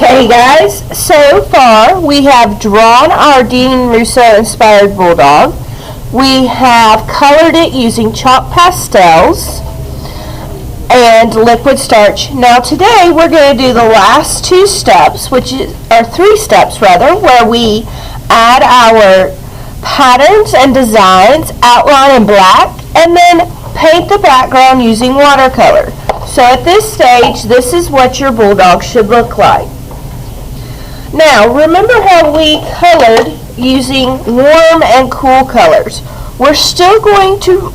Okay guys, so far we have drawn our Dean Russo inspired Bulldog. We have colored it using chalk pastels and liquid starch. Now today we're going to do the last two steps, which are three steps rather, where we add our patterns and designs, outline in black, and then paint the background using watercolor. So at this stage, this is what your Bulldog should look like. Now, remember how we colored using warm and cool colors. We're still going to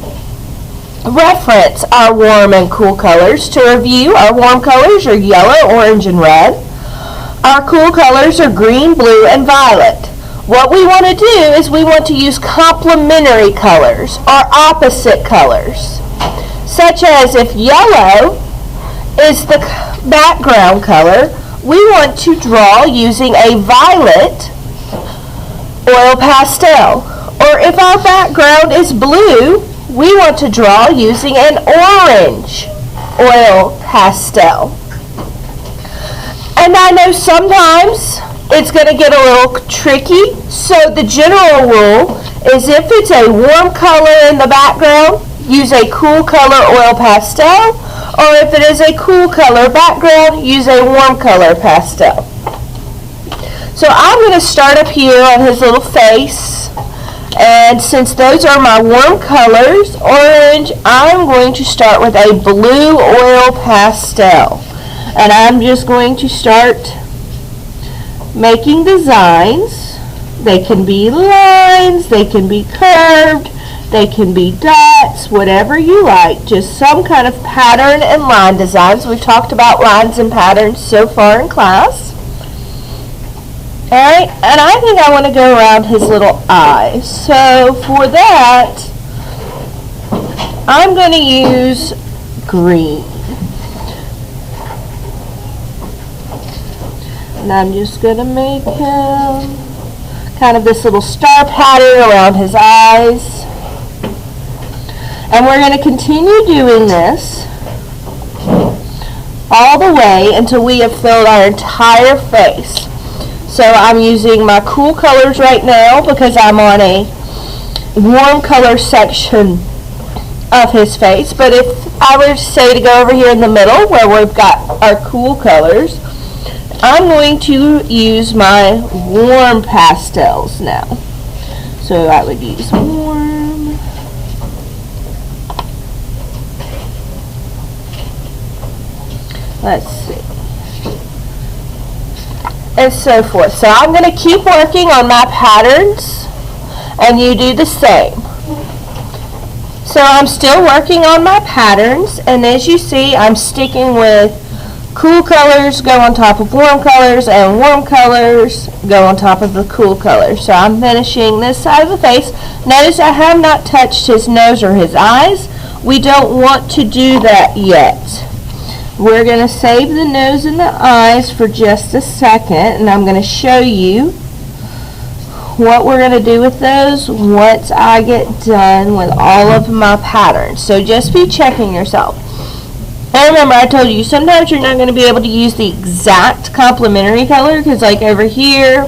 reference our warm and cool colors. To review, our warm colors are yellow, orange, and red. Our cool colors are green, blue, and violet. What we want to do is we want to use complementary colors, or opposite colors, such as if yellow is the background color, we want to draw using a violet oil pastel. Or if our background is blue, we want to draw using an orange oil pastel. And I know sometimes it's going to get a little tricky, so the general rule is if it's a warm color in the background, use a cool color oil pastel, or if it is a cool color background, use a warm color pastel. So I'm going to start up here on his little face, and since those are my warm colors, orange, I'm going to start with a blue oil pastel. And I'm just going to start making designs. They can be lines, they can be curved, they can be dots, whatever you like, just some kind of pattern and line designs. We've talked about lines and patterns so far in class. Alright, and I think I want to go around his little eyes. So for that, I'm going to use green. And I'm just going to make him kind of this little star pattern around his eyes. And we're going to continue doing this all the way until we have filled our entire face. So I'm using my cool colors right now because I'm on a warm color section of his face. But if I were to say to go over here in the middle where we've got our cool colors, I'm going to use my warm pastels now. So I would use warm. Let's see. And so forth. So I'm going to keep working on my patterns and you do the same. So I'm still working on my patterns, and as you see, I'm sticking with cool colors go on top of warm colors, and warm colors go on top of the cool colors. So I'm finishing this side of the face. Notice I have not touched his nose or his eyes. We don't want to do that yet. We're going to save the nose and the eyes for just a second, and I'm going to show you what we're going to do with those once I get done with all of my patterns. So just be checking yourself. And remember, I told you, sometimes you're not going to be able to use the exact complementary color, because like over here,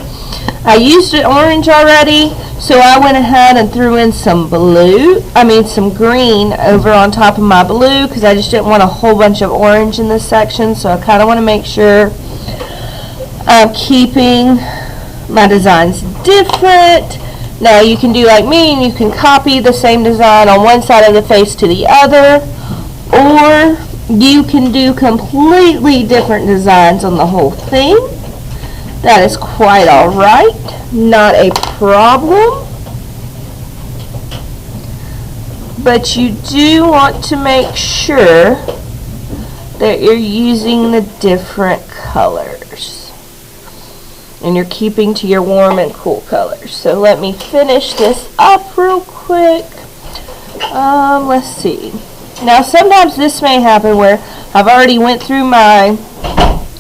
I used an orange already, so I went ahead and threw in some some green over on top of my blue, because I just didn't want a whole bunch of orange in this section, so I kind of want to make sure I'm keeping my designs different. Now you can do like me, and you can copy the same design on one side of the face to the other, or you can do completely different designs on the whole thing. That is quite alright, not a problem. But you do want to make sure that you're using the different colors and you're keeping to your warm and cool colors. So let me finish this up real quick. Let's see. Now sometimes this may happen where I've already went through my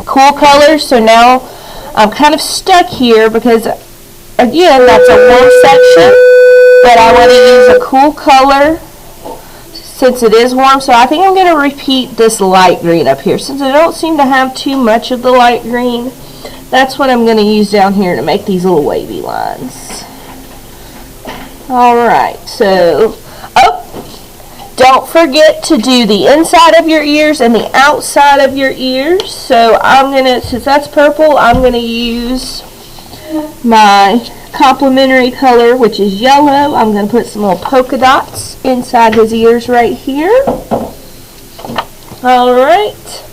cool colors, so now I'm kind of stuck here because, again, that's a warm section, but I want to use a cool color since it is warm. So I think I'm going to repeat this light green up here. Since I don't seem to have too much of the light green, That's what I'm going to use down here to make these little wavy lines. Alright, so, don't forget to do the inside of your ears and the outside of your ears. So I'm going to, since that's purple, I'm going to use my complementary color, which is yellow. I'm going to put some little polka dots inside his ears right here. Alright,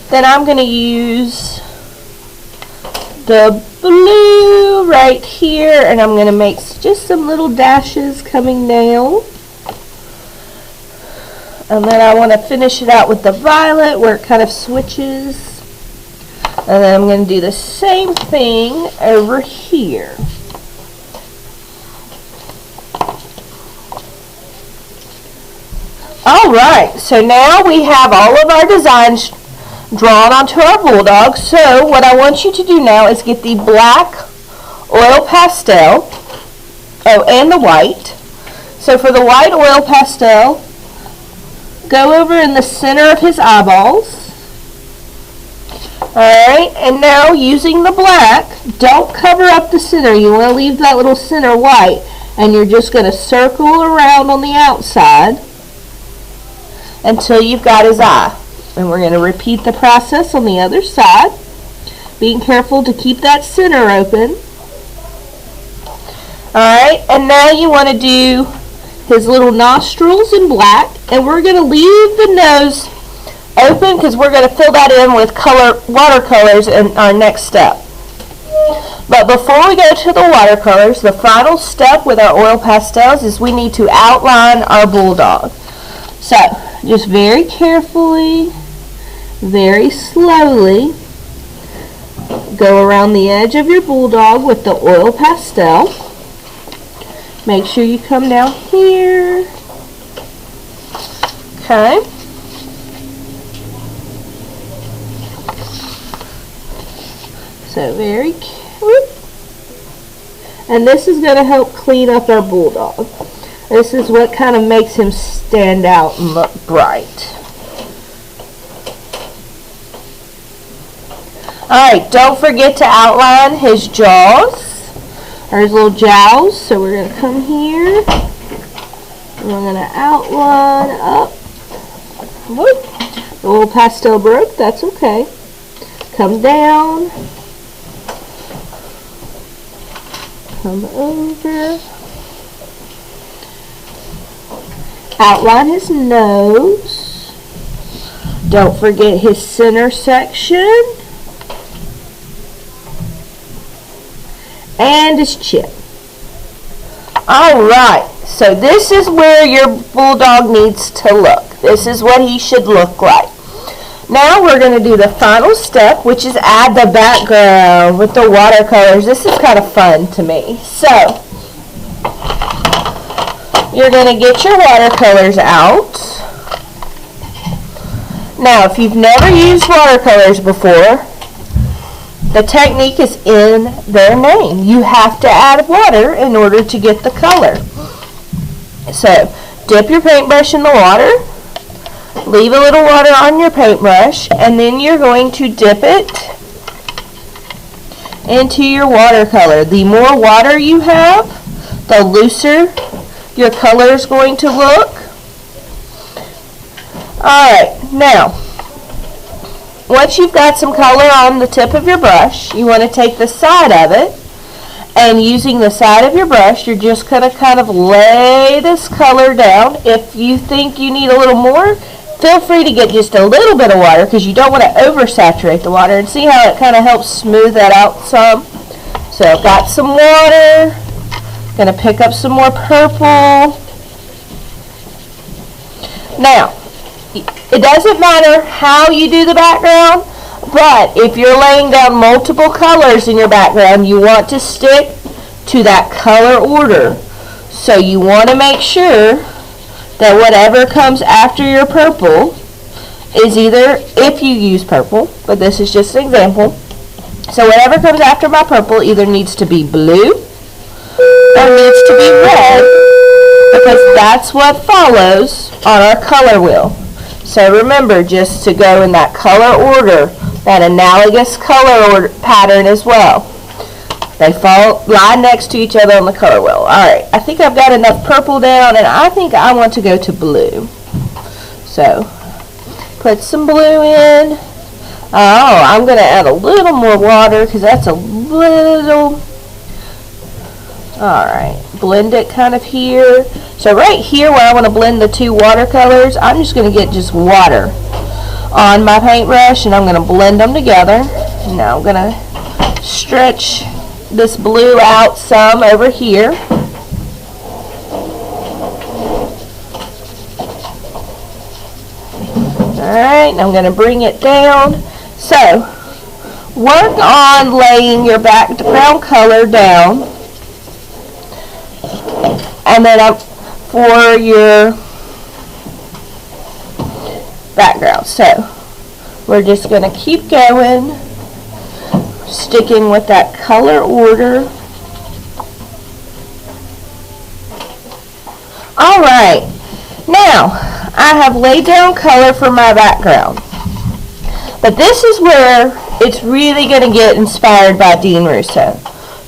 then I'm going to use the blue right here, and I'm going to make just some little dashes coming down. And then I want to finish it out with the violet where it kind of switches. And then I'm going to do the same thing over here. Alright, so now we have all of our designs drawn onto our Bulldog. So what I want you to do now is get the black oil pastel, and the white. So for the white oil pastel, go over in the center of his eyeballs. Alright, and now using the black, don't cover up the center. You want to leave that little center white, and you're just going to circle around on the outside until you've got his eye. And we're going to repeat the process on the other side, being careful to keep that center open. Alright, and now you want to do his little nostrils in black, and we're going to leave the nose open because we're going to fill that in with watercolors in our next step. But before we go to the watercolors, the final step with our oil pastels is we need to outline our Bulldog. So, just very carefully, very slowly, go around the edge of your Bulldog with the oil pastel. Make sure you come down here. Okay. So very cute. And this is going to help clean up our Bulldog. This is what kind of makes him stand out and look bright. Alright, don't forget to outline his jaws, or his little jowls. So we're going to come here, and we're going to outline up. Whoop. The little pastel broke, that's okay. Come down. Come over. Outline his nose. Don't forget his center section. And his chin. Alright, so this is where your Bulldog needs to look. This is what he should look like. Now we're going to do the final step, which is add the background with the watercolors. This is kind of fun to me. So, you're going to get your watercolors out. Now, if you've never used watercolors before, the technique is in their name. You have to add water in order to get the color. So, dip your paintbrush in the water. Leave a little water on your paintbrush, and then you're going to dip it into your watercolor. The more water you have, the looser your color is going to look. Alright, now, once you've got some color on the tip of your brush, you want to take the side of it, and using the side of your brush, you're just going to kind of lay this color down. If you think you need a little more, feel free to get just a little bit of water because you don't want to oversaturate the water. And see how it kind of helps smooth that out some? So I've got some water. Going to pick up some more purple. Now, it doesn't matter how you do the background, but if you're laying down multiple colors in your background, you want to stick to that color order. So you want to make sure that whatever comes after your purple is either, if you use purple, but this is just an example, so whatever comes after my purple either needs to be blue or needs to be red, because that's what follows on our color wheel. So remember just to go in that color order. that analogous color pattern as well. They lie next to each other on the color wheel. Alright, I think I've got enough purple down, and I think I want to go to blue. So, put some blue in. Oh, I'm going to add a little more water because that's a little... Alright, blend it kind of here. So right here where I want to blend the two watercolors, I'm just going to get just water on my paintbrush, and I'm going to blend them together. Now I'm going to stretch this blue out some over here. Alright, I'm going to bring it down. So, work on laying your background color down. And then for your background. So, we're just going to keep going, sticking with that color order. Alright, now I have laid down color for my background. But this is where it's really going to get inspired by Dean Russo.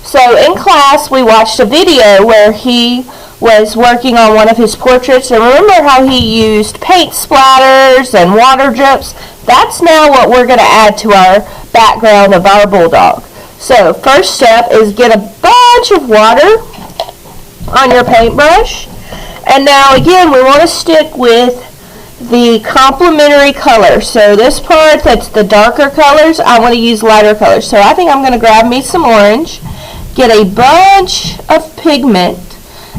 So in class we watched a video where he was working on one of his portraits, and remember how he used paint splatters and water drips? That's now what we're going to add to our background of our Bulldog. So first step is get a bunch of water on your paintbrush, and now again we want to stick with the complementary colors. So this part that's the darker colors, I want to use lighter colors. So I think I'm going to grab me some orange, get a bunch of pigment,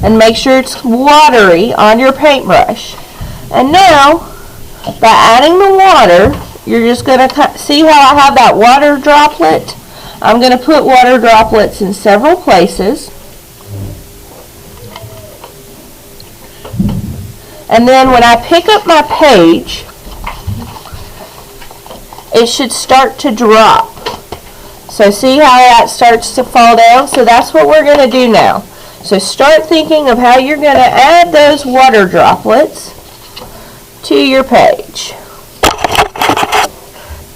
and make sure it's watery on your paintbrush. And now, by adding the water, you're just going to see how I have that water droplet? I'm going to put water droplets in several places. And then when I pick up my page, it should start to drop. So see how that starts to fall down? So that's what we're going to do now. So start thinking of how you're going to add those water droplets to your page.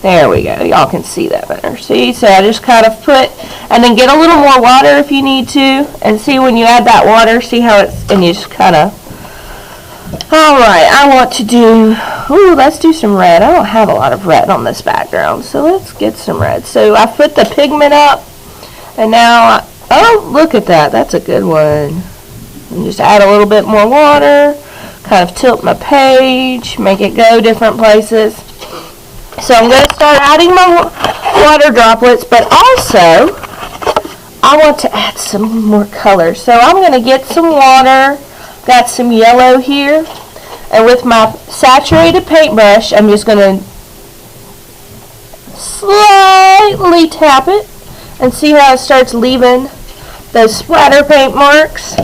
There we go. Y'all can see that better. See? So I just kind of put, and then get a little more water if you need to. And see when you add that water, see how it's, and you just kind of, alright, I want to do, let's do some red. I don't have a lot of red on this background, so let's get some red. So I put the pigment up, and now, oh, look at that. That's a good one. And just add a little bit more water, kind of tilt my page, make it go different places. So I'm going to start adding my water droplets, but also I want to add some more color. So I'm going to get some water, got some yellow here, and with my saturated paintbrush, I'm just going to slightly tap it and see how it starts leaving those splatter paint marks.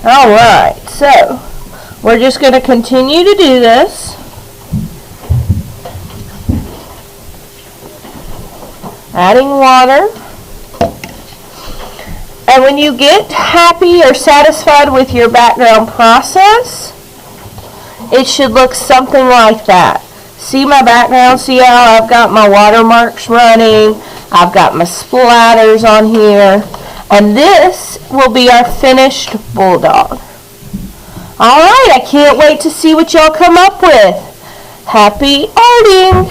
Alright, so we're just going to continue to do this. Adding water. And when you get happy or satisfied with your background process, it should look something like that. See my background? See how I've got my watermarks running? I've got my splatters on here. And this will be our finished Bulldog. Alright, I can't wait to see what y'all come up with. Happy arting!